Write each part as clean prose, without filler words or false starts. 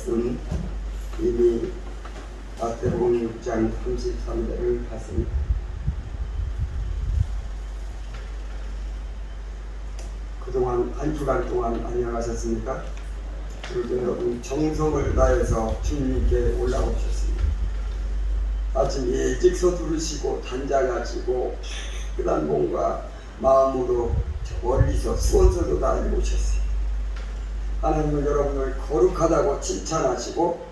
말씀 이미 마태복음 6장 33절을 봤습니다. 그동안 한 주간 동안 안녕하셨습니까? 그리고 여러분 정성을 다해서 주님께 올라오셨습니다. 아침 일찍 서두르시고 단장하시고 깨끗한 몸과 마음으로 멀리서 수원서도 달리고 오셨어요. 하나님은 여러분을 거룩하다고 칭찬하시고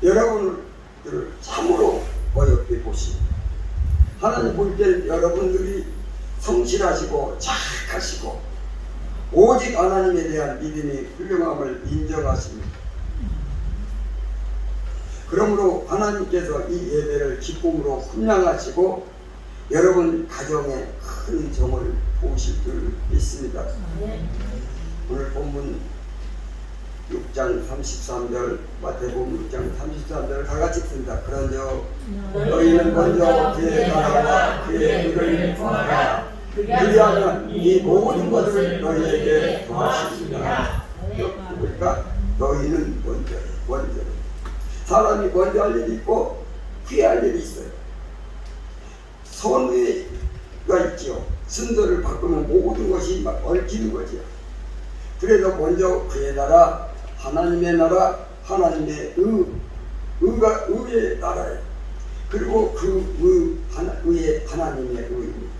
여러분을 참으로 어렵게 보십니다. 하나님 볼 때 여러분들이 성실하시고 착하시고 오직 하나님에 대한 믿음이 훌륭함을 인정하십니다. 그러므로 하나님께서 이 예배를 기쁨으로 훈련하시고 여러분 가정에 큰 정을 보실 줄 믿습니다. 오늘 본문 6장 33절 마태복음 6장 33절을 다같이 씁니다. 그런즉 너희는 먼저 그의 나라와 그의 의를 구하라. 그리하면 이 모든 것을 너희에게 더하시리라. 그러니까 너희는 먼저 사람이 먼저 할 일이 있고 뒤에 할 일이 있어요. 선의가 있죠. 순서를 바꾸면 모든 것이 막 얽히는 거죠. 그래서 먼저 그의 나라, 하나님의 나라, 하나님의 의의 나라예요. 그리고 그 의의 하나님의 의입니다.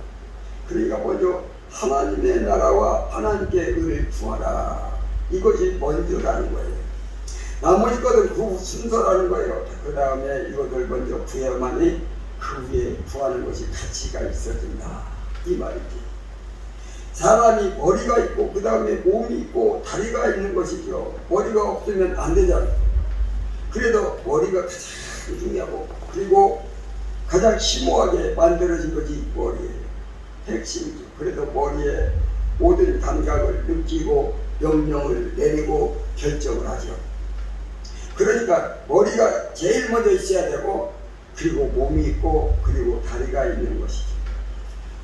그러니까 먼저 하나님의 나라와 하나님의 의를 구하라. 이것이 먼저라는 거예요. 나머지 것은 그 순서라는 거예요. 그 다음에 이것을 먼저 구해야만이 그 위에 구하는 것이 가치가 있어진다. 이 말이지. 사람이 머리가 있고 그 다음에 몸이 있고 다리가 있는 것이죠. 머리가 없으면 안 되잖아요. 그래도 머리가 가장 중요하고 그리고 가장 심오하게 만들어진 것이 머리예요. 핵심이죠. 그래도 머리에 모든 감각을 느끼고 명령을 내리고 결정을 하죠. 그러니까 머리가 제일 먼저 있어야 되고 그리고 몸이 있고 그리고 다리가 있는 것이죠.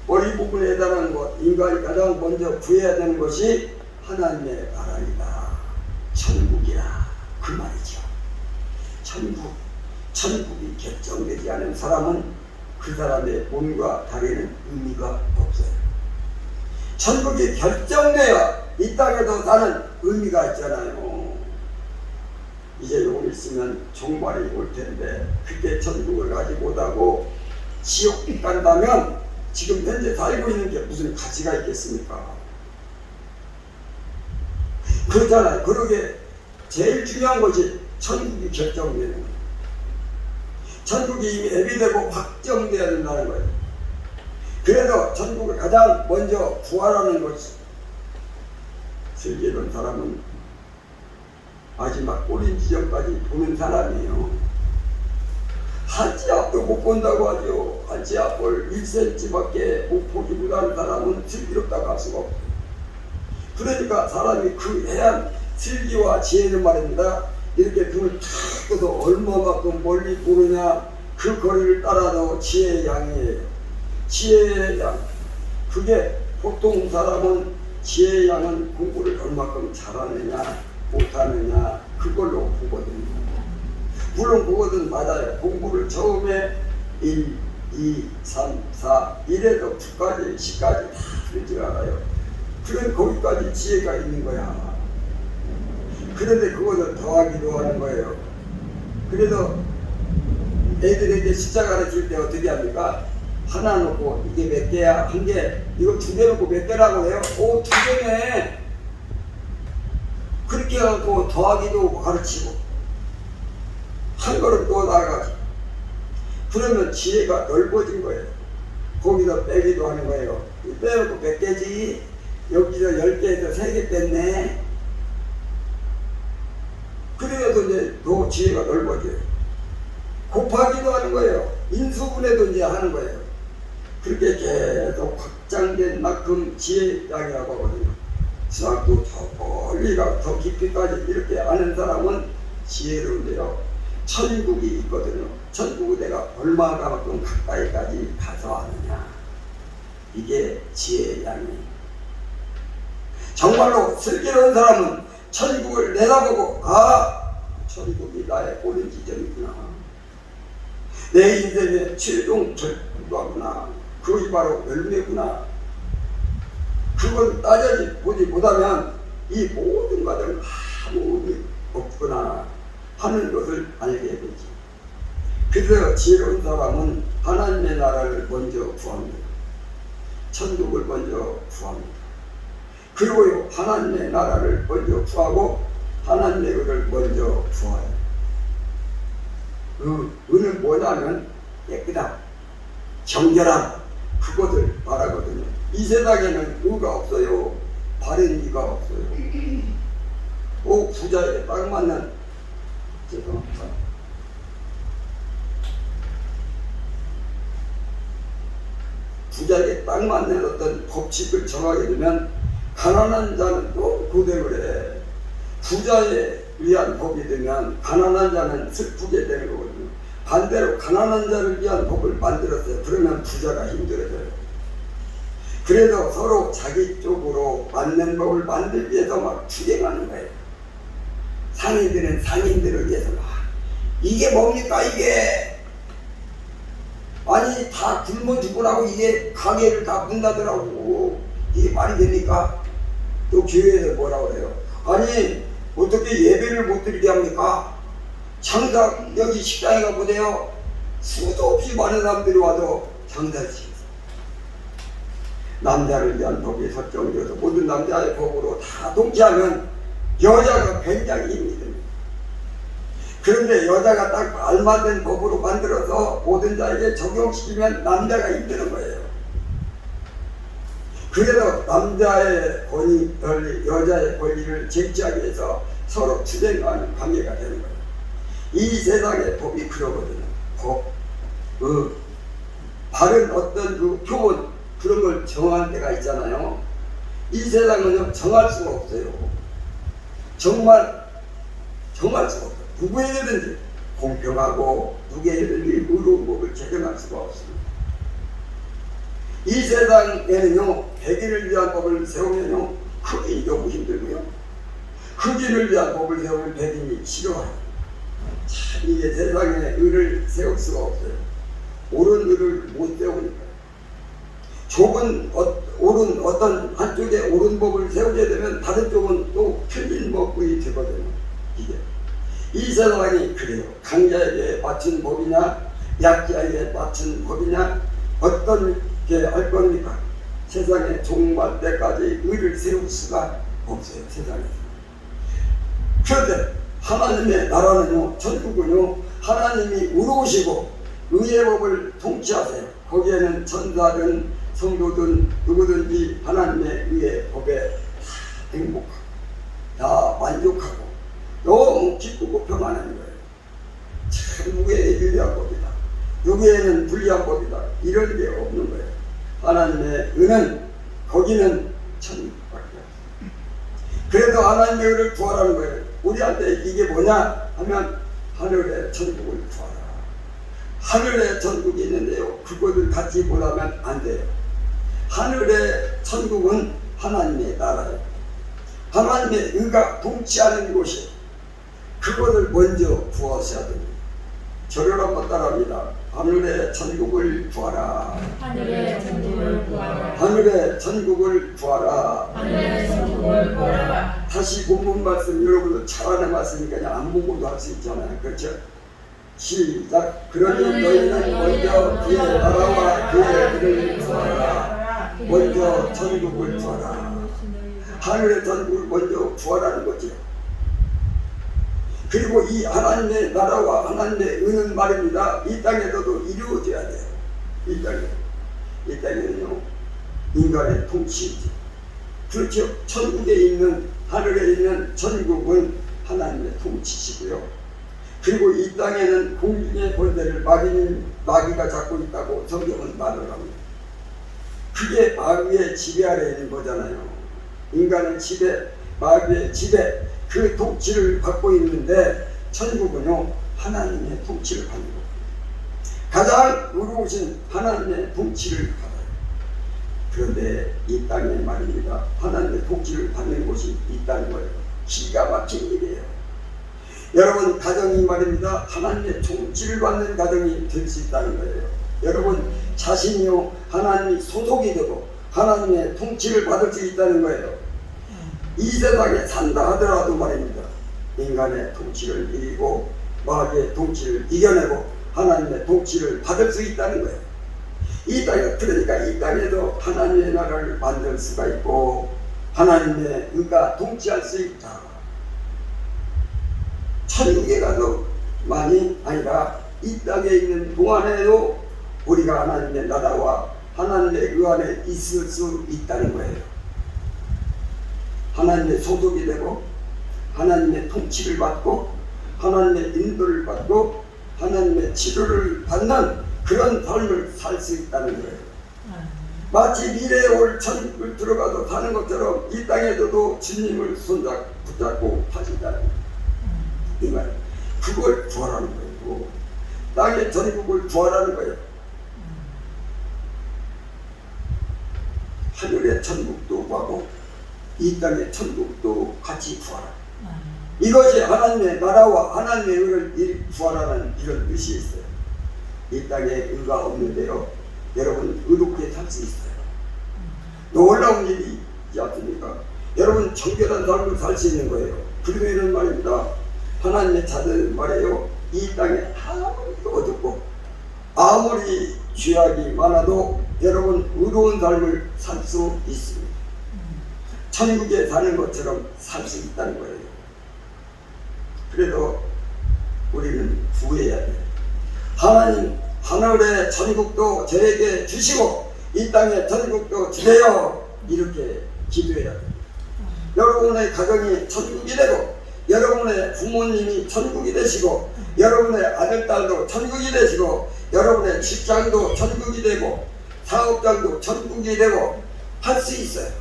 머리 부분에 해당하는 것, 인간이 가장 먼저 구해야 되는 것이 하나님의 나라이다. 천국이라 그 말이죠. 천국이 결정되지 않은 사람은 그 사람의 몸과 다리는 의미가 없어요. 천국이 결정되어 이 땅에서 사는 의미가 있잖아요. 이제 요금 있으면 종말이 올 텐데 그때 천국을 가지 못하고 지옥 간다면 지금 현재 살고 있는 게 무슨 가치가 있겠습니까? 그렇잖아요. 그러게 제일 중요한 것이 천국이 결정되는 거예요. 천국이 이미 예비되고 확정되어야 된다는 거예요. 그래서 천국을 가장 먼저 구하라는 것이 슬기로운 사람은 마지막 꼬린 지점까지 보는 사람이에요. 한치 앞도 못 본다고 하죠. 한치 앞을 1cm밖에 못 보지 못하는 사람은 슬기롭다고 할 수가 없어요. 그러니까 사람이 그 해안 슬기와 지혜는 말입니다. 이렇게 눈을 탁 떠서 얼마만큼 멀리 보느냐 그 거리를 따라서 지혜의 양이에요. 지혜의 양. 그게 보통 사람은 지혜의 양은 공부를 얼마큼 잘하느냐 못하느냐 그걸로 보거든요. 물론 그것은 맞아요. 공부를 처음에 1, 2, 3, 4 1에서 9까지 10까지 다 들지 않아요. 그런 거기까지 지혜가 있는 거야. 그런데 그것을 더하기도 하는 거예요. 그래서 애들에게 숫자 가르칠 때 어떻게 합니까? 하나 놓고 이게 몇 개야? 한 개. 이거 두 개 놓고 몇 개라고 해요? 오, 두 개네. 그렇게 해갖고 더하기도 가르치고 한 걸음 또 나아가지. 그러면 지혜가 넓어진 거예요. 거기서 빼기도 하는 거예요. 빼놓고 몇 개지? 여기서 10개에서 3개 뺐네. 그래서 이제 더 지혜가 넓어져요. 곱하기도 하는 거예요. 인수분해도 이제 하는 거예요. 그렇게 계속 확장된 만큼 지혜의 양이라고 하거든요. 수학도 저 멀리가 더 깊이까지 이렇게 아는 사람은 지혜로운데요. 천국이 있거든요. 천국은 내가 얼마만큼 가까이까지 가서 아느냐. 이게 지혜의 양이에요. 정말로 슬기로운 사람은 천국을 내다보고 천국이 나의 오른 지점이구나. 내 인생의 최종 절도구나. 그것이 바로 열매구나. 그걸 따져지 보지 못하면 이 모든 과정은 아무 의미 없구나 하는 것을 알게 되지. 그래서 지혜로운 사람은 하나님의 나라를 먼저 구합니다. 천국을 먼저 구합니다. 그리고 하나님의 나라를 먼저 구하고 하나님의 의를 먼저 구해요. 그 의는 뭐냐면 깨끗함, 정결함, 그것을 말하거든요. 이 세상에는 의가 없어요. 바른 의가 없어요. 부자에게 딱 맞는, 죄송합니다. 부자에게 딱 맞는 어떤 법칙을 정하게 되면 가난한 자는 또 고생을 해. 부자에 위한 법이 되면 가난한 자는 슬프게 되는 거거든요. 반대로 가난한 자를 위한 법을 만들었어요. 그러면 부자가 힘들어져요. 그래서 서로 자기 쪽으로 맞는 법을 만들기 위해서 막 투쟁하는 거예요. 상인들은 상인들을 위해서 막 이게 뭡니까 이게? 아니 다 굶어 죽으라고 이게 가게를 다 문 닫으라고 이게 말이 됩니까? 또 교회에서 뭐라고 그래요? 아니 어떻게 예배를 못 드리게 합니까? 장사 여기 식당에 가보세요. 수도 없이 많은 사람들이 와도 장사를 시켰어요. 남자를 위한 법이 설정되어서 모든 남자의 법으로 다 동치하면 여자가 굉장히 힘이 듭니다. 그런데 여자가 딱 알맞은 법으로 만들어서 모든 자에게 적용시키면 남자가 힘드는 거예요. 그래서 남자의 권위, 여자의 권리를 쟁취하기 위해서 서로 투쟁하는 관계가 되는 거예요. 이 세상의 법이 그러거든요. 법, 바른 어떤 그 교훈, 그런 걸 정할 때가 있잖아요. 이 세상은요, 정할 수가 없어요. 정말 정할 수가 없어요. 누구에게든지 공평하고 누구에게든지 의로운 법을 제정할 수가 없습니다. 이 세상에는요, 백인을 위한 법을 세우면요, 흑인이 너무 힘들고요. 흑인을 위한 법을 세우면 백인이 싫어해요. 참, 이게 세상에 의를 세울 수가 없어요. 옳은 의를 못 세우니까요. 좁은 옳은 어떤 한쪽에 옳은 법을 세우게 되면 다른 쪽은 또 틀린 법이 되거든요. 이게 이 세상이 그래요. 강자에게 맞춘 법이냐 약자에게 맞춘 법이냐 어떤 게 할 겁니까? 세상에 종말 때까지 의를 세울 수가 없어요. 세상에서. 그런데 하나님의 나라는요, 천국은요, 하나님이 의로우시고 의의 법을 통치하세요. 거기에는 천사든 성도든 누구든지 하나님의 의의 법에 다 행복하고 다 만족하고 너무 기쁘고 평안한 거예요. 참 누구에게 유리한 법이다, 누구에는 불리한 법이다, 이런 게 없는 거예요. 하나님의 의는 거기는 천국밖에 없어요. 그래서 하나님의 의를 구하라는 거예요. 우리한테 이게 뭐냐 하면 하늘의 천국을 구하라. 하늘의 천국이 있는데요, 그것을 갖지 못하면 안 돼요. 하늘의 천국은 하나님의 나라예요. 하나님의 의가 통치하는 곳이, 그것을 먼저 구하셔야 됩니다. 저를 한번 따라합니다. 하늘의 천국을 구하라. 하늘의 천국을 구하라. 하늘의 천국을 구하라. 하늘의 천국을 구하라. 다시 본문 말씀 여러분도 잘 아는 말씀이니까 그냥 안 보고도 할 수 있잖아요. 그렇죠? 시작. 그러니 너희는 먼저 그의 나라와 그의 의를 구하라. 먼저 천국을 구하라. 하늘의 천국을 먼저 구하라는 거죠. 그리고 이 하나님의 나라와 하나님의 의는 말입니다. 이 땅에서도 이루어져야 돼요. 이 땅에는요, 인간의 통치이죠. 그렇죠. 천국에 있는, 하늘에 있는 천국은 하나님의 통치시고요. 그리고 이 땅에는 공중의 권세를 마귀가 잡고 있다고 성경은 말을 합니다. 그게 마귀의 지배 아래에 있는 거잖아요. 인간은 지배, 마귀의 지배, 그 통치를 받고 있는데 천국은요, 하나님의 통치를 받는 겁니다. 가장 의로우신 하나님의 통치를 받아요. 그런데 이 땅에 말입니다, 하나님의 통치를 받는 곳이 있다는 거예요. 기가 막힌 일이에요. 여러분 가정이 말입니다. 하나님의 통치를 받는 가정이 될 수 있다는 거예요. 여러분 자신이요 하나님이 소속이 되고 하나님의 통치를 받을 수 있다는 거예요. 이 세상에 산다 하더라도 말입니다. 인간의 통치를 이기고 마귀의 통치를 이겨내고 하나님의 통치를 받을 수 있다는 거예요. 이 땅에 그러니까 이 땅에도 하나님의 나라를 만들 수가 있고 하나님의 의가 통치할 수 있다. 천국에 가도 만이 아니라 이 땅에 있는 동안에도 우리가 하나님의 나라와 하나님의 의 안에 있을 수 있다는 거예요. 하나님의 소속이 되고 하나님의 통치를 받고 하나님의 인도를 받고 하나님의 치료를 받는 그런 삶을 살 수 있다는 거예요. 마치 미래에 올 천국을 들어가서 사는 것처럼 이 땅에서도 주님을 붙잡고 사신다는 거예요. 이 말, 그걸 구하라는 거예요. 땅의 전국을 구하라는 거예요. 하늘의 천국도 구하고 이 땅의 천국도 같이 구하라. 이것이 하나님의 나라와 하나님의 의를 구하라는 이런 뜻이 있어요. 이 땅에 의가 없는데요, 여러분 의롭게 살 수 있어요. 놀라운 일이 있지 않습니까? 여러분 정결한 삶을 살 수 있는 거예요. 그리고 이런 말입니다. 하나님의 자들 말이에요. 이 땅에 아무리 어둡고 아무리 죄악이 많아도 여러분 의로운 삶을 살 수 있습니다. 천국에 사는 것처럼 살 수 있다는 거예요. 그래도 우리는 구해야 돼요. 하나님 하늘의 천국도 저에게 주시고 이 땅의 천국도 주세요. 이렇게 기도해야 돼요. 여러분의 가정이 천국이 되고 여러분의 부모님이 천국이 되시고 여러분의 아들, 딸도 천국이 되시고 여러분의 직장도 천국이 되고 사업장도 천국이 되고 할 수 있어요.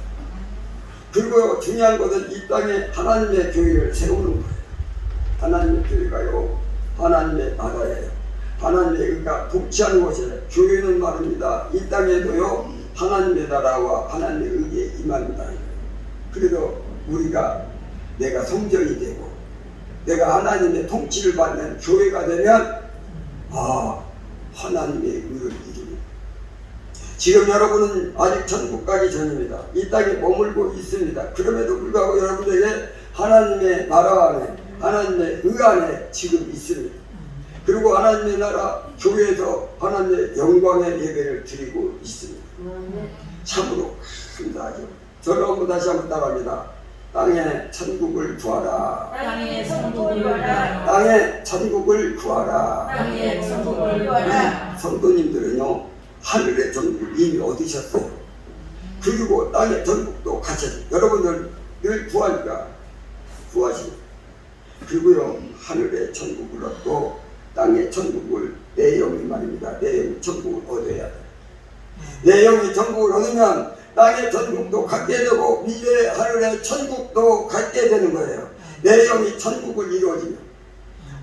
그리고 중요한 것은 이 땅에 하나님의 교회를 세우는 거예요. 하나님의 교회가요 하나님의 나라예요. 하나님의 의가 통치하는 곳이에요. 교회는 말입니다. 이 땅에도요 하나님의 나라와 하나님의 의에 임합니다. 그래도 우리가 내가 성전이 되고 내가 하나님의 통치를 받는 교회가 되면 하나님의 의를 이루는. 지금 여러분은 아직 천국 가기 전입니다. 이 땅에 머물고 있습니다. 그럼에도 불구하고 여러분에게 하나님의 나라 안에 하나님의 의 안에 지금 있습니다. 그리고 하나님의 나라 교회에서 하나님의 영광의 예배를 드리고 있습니다. 참으로 감사하죠. 저를 한번 다시 한번 따라합니다. 땅에 천국을 구하라. 땅에 천국을 구하라. 땅에 천국을 구하라. 땅에 천국을 구하라. 성도님들은요 하늘의 천국을 이미 얻으셨어요. 그리고 땅의 천국도 같이 여러분들 구하니까 구하시고 그리고요 하늘의 천국을 얻고 땅의 천국을 내 영이 말입니다. 내 영이 천국을 얻어야 돼. 내 영이 천국을 얻으면 땅의 천국도 갖게 되고 미래 하늘의 천국도 갖게 되는 거예요. 내 영이 천국을 이루어지면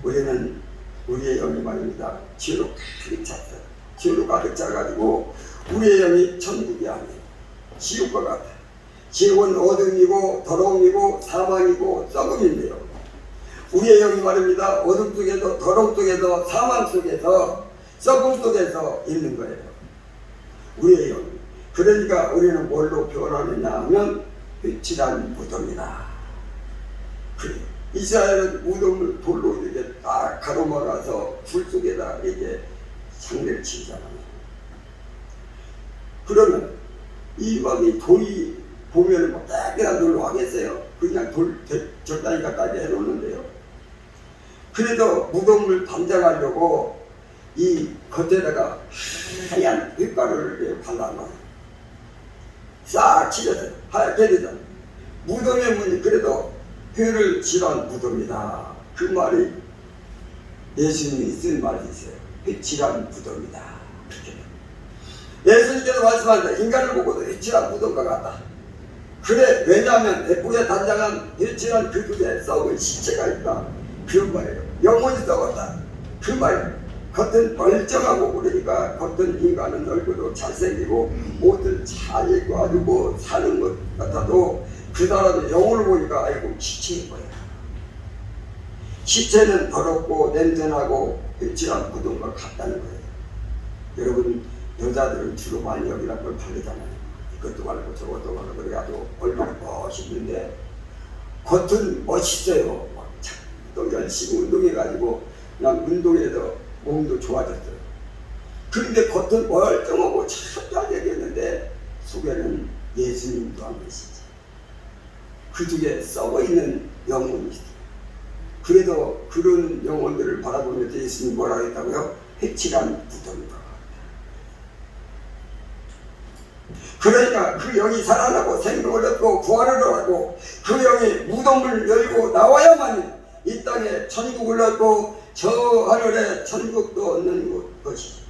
우리는 우리의 영이 말입니다. 죄로 가득 찼어요. 죄로 가득 차가지고 우리의 영이 천국이 아니에요. 지옥과 같아요. 지옥은 어둠이고 더러움이고 사망이고 썩음인데요. 우리의 영이 말입니다. 어둠 속에서 더러움 속에서 사망 속에서 썩음 속에서 있는 거예요. 우리의 영. 그러니까 우리는 뭘로 변하느냐 하면 휘칠한 무덤이다. 그래요. 이스라엘은 무덤을 돌로 이렇게 딱 가로막아서 불 속에다 이렇게 상대를 치잖아요. 그러면 이 막이 돌이 보면은 뭐 딱이나 돌로 하겠어요? 그냥 돌 적당히 갖다게 해놓는데요. 그래도 무덤을 담장하려고 이 겉에다가 하얀 흙가루를 발라놔요. 싹 칠해서 하얗게 되잖아요. 무덤의 문이 그래도 회를 칠한 무덤이다. 그 말이 예수님이 쓴 말이 있어요. 회 칠한 무덤이다. 그렇게 예수님께서 말씀하신다. 인간을 보고도 회 칠한 무덤과 같다. 그래, 왜냐하면 예쁘게 단장한 회 칠한 그 속에 썩은 시체가 있다. 그런 말이에요. 영혼이 썩었다. 그 말이에요. 겉은 멀쩡하고 그러니까 겉은 인간은 얼굴도 잘생기고 옷을 잘 입고 아주 뭐 사는 것 같아도 그 사람의 영혼을 보니까 아이고 시체인 거야. 시체는 더럽고 냄새나고 흡질한 무덤과 같다는 거예요. 여러분, 여자들은 주로 많이 여기다 걸 바르잖아요. 이것도 바르고 저것도 바르고 그래가지고 얼굴이 멋있는데 겉은 멋있어요. 또 열심히 운동해가지고 그냥 운동해서 몸도 좋아졌어요. 그런데 겉은 멀쩡하고 참 잘 되겠는데 속에는 예수님도 안 계시지. 그 중에 썩어있는 영혼이 있어요. 그래도 그런 영혼들을 바라보면서 예수님 뭐라 했다고요? 해칠한 무덤과 그러니까 그 영이 살아나고 생명을 얻고 부활을 하고 그 영이 무덤을 열고 나와야만이 이 땅에 천국을 얻고 저 하늘에 천국도 얻는 것이지.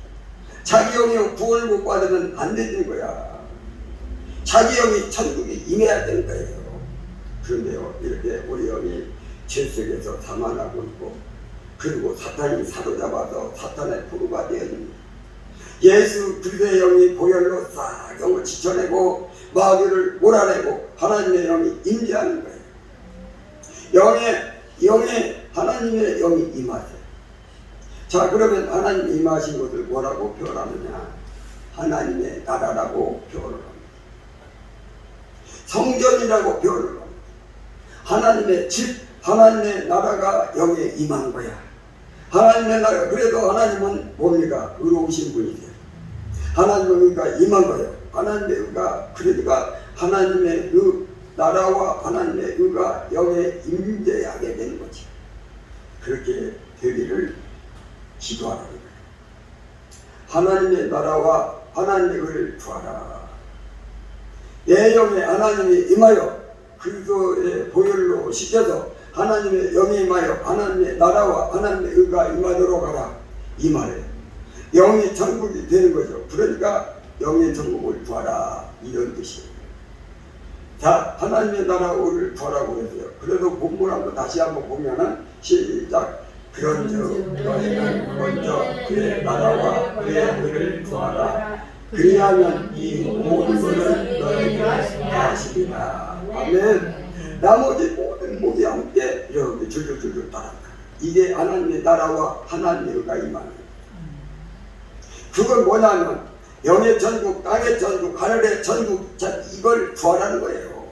자기 영이 구원을 못 받으면 안 되는 거야. 자기 영이 천국에 임해야 되는 거예요. 그런데요, 이렇게 우리 영이 죄 속에서 자만하고 있고, 그리고 사탄이 사로잡아서 사탄의 포로가 되었니, 예수 그리스도의 영이 보혈로 싹 영을 지쳐내고 마귀를 몰아내고 하나님의 영이 임재하는 거예요. 영에 하나님의 영이 임하세요. 자, 그러면 하나님이 임하신 것을 뭐라고 표현하느냐? 하나님의 나라라고 표현을 합니다. 성전이라고 표현을 합니다. 하나님의 집, 하나님의 나라가 영에 임한 거야. 하나님의 나라, 그래도 하나님은 뭡니까? 의로우신 분이세요. 하나님의 의가 임한 거예요. 하나님의 의가, 그러니까 하나님의 의, 나라와 하나님의 의가 영에 임재하게 되는 거지. 그렇게 되기를 기도하라는 거예요. 하나님의 나라와 하나님의 의를 구하라. 내 영에 하나님이 임하여 그리스도의 보혈로 씻겨서 하나님의 영이 임하여 하나님의 나라와 하나님의 의가 임하도록 하라. 이 말이에요. 영이 천국이 되는 거죠. 그러니까 영의 천국을 구하라. 이런 뜻이에요. 자, 하나님의 나라를 구하라고 그랬어요. 그래도 본문 한번 다시 한번 보면은 시작. 그런즉 너희는 먼저 그의 나라와 그의 의를 구하라. 그리하면 이 모든 것을 너희에게 하시리라. 아멘. 나머지 모든 복이 함께 이렇게 줄줄줄줄 따라간다. 이게 하나님의 나라와 하나님의 의가 임하는 거예요. 그건 뭐냐면 영의 천국, 땅의 천국, 하늘의 천국, 이걸 구하라는 거예요.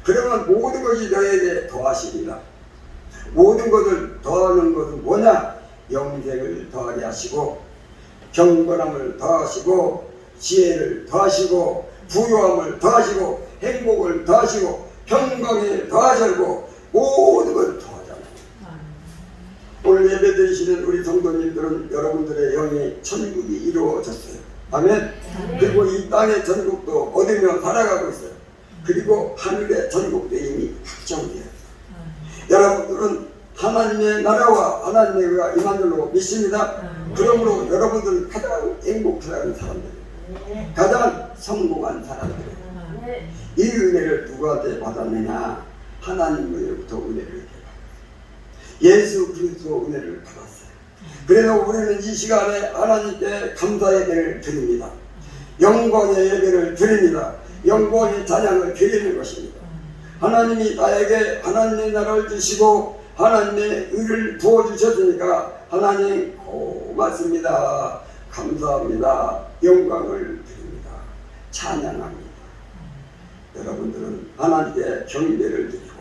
그러면 모든 것이 너에게 더하시리라. 모든 것을 더하는 것은 뭐냐? 영생을 더하게 하시고, 경건함을 더하시고, 지혜를 더하시고, 부유함을 더하시고, 행복을 더하시고, 평강을 더하시고, 모든 걸 더하잖아요. 오늘 예배 드리시는 우리 성도님들은 여러분들의 영의 천국이 이루어졌어요. 아멘. 그리고 이 땅의 천국도 얻으며 살아가고 있어요. 그리고 하늘의 천국도 이미 확정되어요. 여러분들은 하나님의 나라와 하나님의 의가 임한 줄로 믿습니다. 그러므로 여러분들은 가장 행복한 사람들이에요. 가장 성공한 사람들이에요. 이 은혜를 누구한테 받았느냐? 하나님으로부터 은혜를 받았어요. 예수 그리스도 은혜를 받았어요. 그래서 우리는 이 시간에 하나님께 감사 예배를 드립니다. 영광의 예배를 드립니다. 영광의 찬양을 드리는 것입니다. 하나님이 나에게 하나님의 나라를 주시고 하나님의 의를 부어주셨으니까 하나님 고맙습니다. 감사합니다. 영광을 드립니다. 찬양합니다. 여러분들은 하나님께 경배를 드리고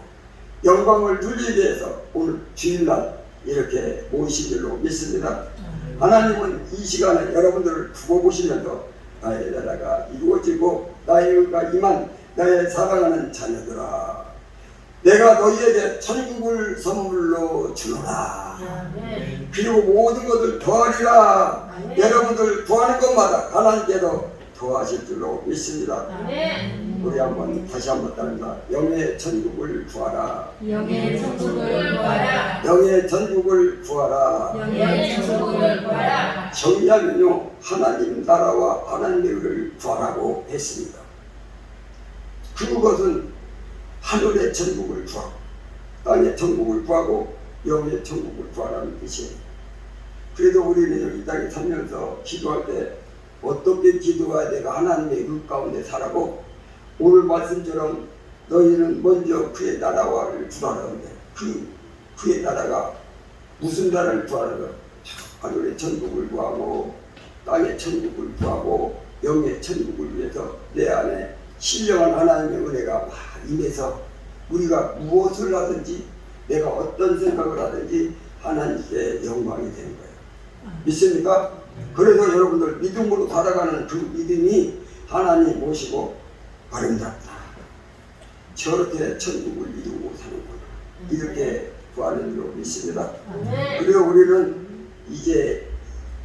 영광을 돌리기 위해서 오늘 주일날 이렇게 모이신 줄로 믿습니다. 하나님은 이 시간에 여러분들을 두고 보시면서 나의 나라가 이루어지고 나의 의가 임한 나의 사랑하는 자녀들아, 내가 너희에게 천국을 선물로 주노라. 그리고 모든 것을 더하리라. 여러분들 구하는 것마다 하나님께서 더하실 줄로 믿습니다. 우리 한번 다시 한번 따릅니다. 영의 천국을 구하라. 영의 천국을 구하라. 영의 천국을 구하라. 영의 천국을 구하라. 정리하면요, 하나님 나라와 하나님의 의를 구하라고 했습니다. 그것은 하늘의 천국을 구하고 땅의 천국을 구하고 영의 천국을 구하라는 뜻이에요. 그래도 우리는 여기 땅에 살면서 기도할 때 어떻게 기도해야 내가 하나님의 의 가운데 살아고, 오늘 말씀처럼 너희는 먼저 그의 나라와를 구하라는데 그 그의 나라가 무슨 나라를 구하는 것? 하늘의 천국을 구하고 땅의 천국을 구하고 영의 천국을 위해서 내 안에 신령한 하나님의 은혜가 막 임해서 우리가 무엇을 하든지 내가 어떤 생각을 하든지 하나님께 영광이 되는 거예요. 믿습니까? 그래서 여러분들 믿음으로 살아가는 그 믿음이 하나님 모시고 아름답다. 저렇게 천국을 이루고 사는구나. 이렇게 구하는 줄 믿습니다. 그리고 우리는 이제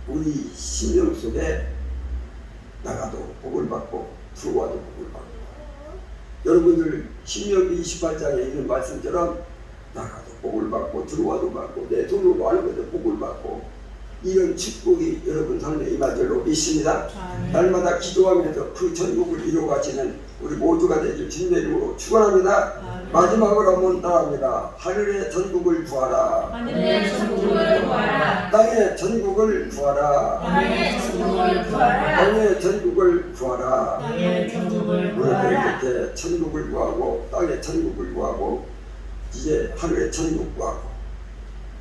우리 심령 속에 나가도 복을 받고 들어와도 복을 받고 여러분들 신명기 28장에 있는 말씀처럼 나가도 복을 받고 들어와도 받고 내 돈으로 하는 것도 복을 받고 이런 축복이 여러분 삶에 임할 줄로 믿습니다. 날마다 기도하면서 그 천국을 이루어가시는 우리 모두가 되길 주님의 이름으로 축원합니다. 마지막으로 한번 따라합니다. 하늘의 천국을 구하라. 하늘의 천국을 구하라. 땅의 천국을 구하라. 땅의 천국을 구하라. 땅의 천국을 구하라. 땅의 천국을 우리들 구하라. 이렇게 천국을 구하고 땅의 천국을 구하고 이제 하늘의 천국 구하고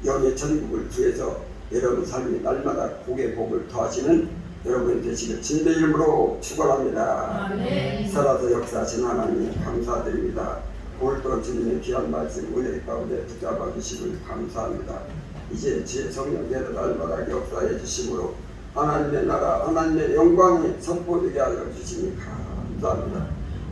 영의 천국을 구해서 여러분 삶이 날마다 복의 복을 더하시는 여러분 되시길 주님의 이름으로 축원합니다. 아멘. 살아서 역사하신 하나님 감사드립니다. 오늘도 주님의 귀한 말씀 은혜 가운데 붙잡아 주심을 감사합니다. 이제 주의 성령께서 날마다 역사해 주심으로 하나님의 나라 하나님의 영광이 선포되게 하여 주시니 감사합니다.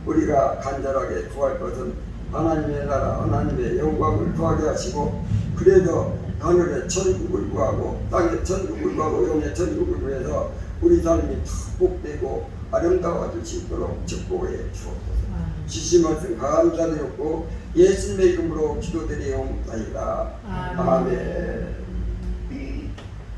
우리가 간절하게 구할 것은 하나님의 나라 하나님의 영광을 구하게 하시고 그래도 하늘의 천국을 구하고 땅의 천국을 구하고 영의 천국을 위해서 우리 삶이 복되고 아름다워질 수 있도록 축복해 주옵소서. 주신 말씀 감사드렸고 예수님의 이름으로 기도드리옵나이다. 아멘.